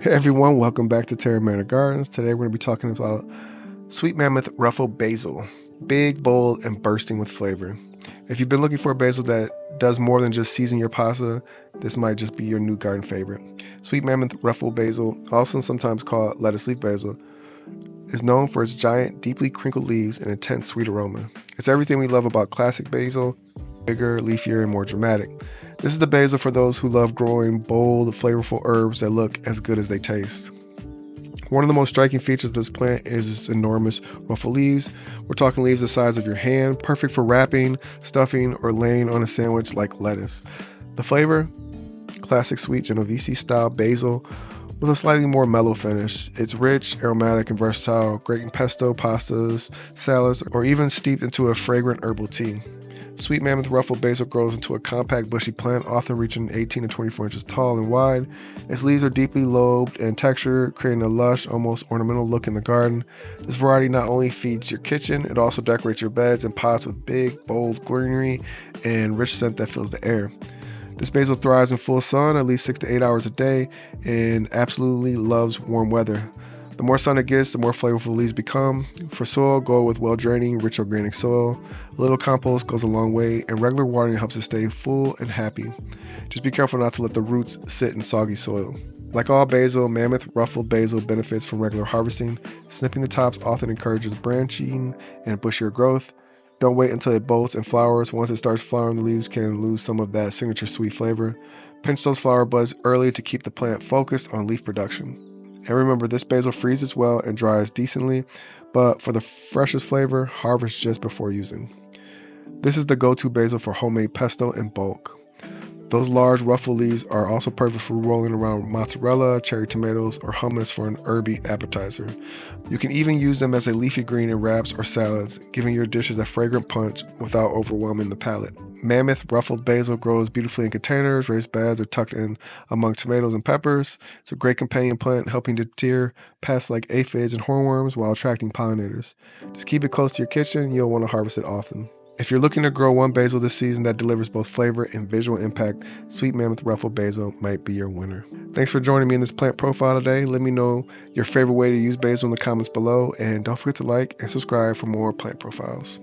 Hey everyone, welcome back to Terra Manor Gardens. Today we're going to be talking about Sweet Mammoth Ruffled Basil. Big, bold, and bursting with flavor. If you've been looking for a basil that does more than just season your pasta, this might just be your new garden favorite. Sweet Mammoth Ruffled Basil, also sometimes called lettuce leaf basil, is known for its giant, deeply crinkled leaves and intense sweet aroma. It's everything we love about classic basil, bigger, leafier, and more dramatic. This is the basil for those who love growing bold, flavorful herbs that look as good as they taste. One of the most striking features of this plant is its enormous ruffled leaves. We're talking leaves the size of your hand, perfect for wrapping, stuffing, or laying on a sandwich like lettuce. The flavor? Classic sweet Genovese style basil with a slightly more mellow finish. It's rich, aromatic, and versatile, great in pesto, pastas, salads, or even steeped into a fragrant herbal tea. Sweet Mammoth Ruffled Basil grows into a compact bushy plant, often reaching 18 to 24 inches tall and wide. Its leaves are deeply lobed and textured, creating a lush, almost ornamental look in the garden. This variety not only feeds your kitchen, it also decorates your beds and pots with big, bold greenery and rich scent that fills the air. This basil thrives in full sun, at least 6 to 8 hours a day, and absolutely loves warm weather. The more sun it gets, the more flavorful leaves become. For soil, go with well-draining, rich organic soil. A little compost goes a long way, and regular watering helps it stay full and happy. Just be careful not to let the roots sit in soggy soil. Like all basil, Mammoth Ruffled Basil benefits from regular harvesting. Snipping the tops often encourages branching and bushier growth. Don't wait until it bolts and flowers. Once it starts flowering, the leaves can lose some of that signature sweet flavor. Pinch those flower buds early to keep the plant focused on leaf production. And remember, this basil freezes well and dries decently, but for the freshest flavor, harvest just before using. This is the go-to basil for homemade pesto in bulk. Those large ruffled leaves are also perfect for rolling around mozzarella, cherry tomatoes, or hummus for an herby appetizer. You can even use them as a leafy green in wraps or salads, giving your dishes a fragrant punch without overwhelming the palate. Mammoth Ruffled Basil grows beautifully in containers, raised beds, or tucked in among tomatoes and peppers. It's a great companion plant, helping to deter pests like aphids and hornworms while attracting pollinators. Just keep it close to your kitchen, you'll want to harvest it often. If you're looking to grow one basil this season that delivers both flavor and visual impact, Sweet Mammoth Ruffled Basil might be your winner. Thanks for joining me in this plant profile today. Let me know your favorite way to use basil in the comments below, and don't forget to like and subscribe for more plant profiles.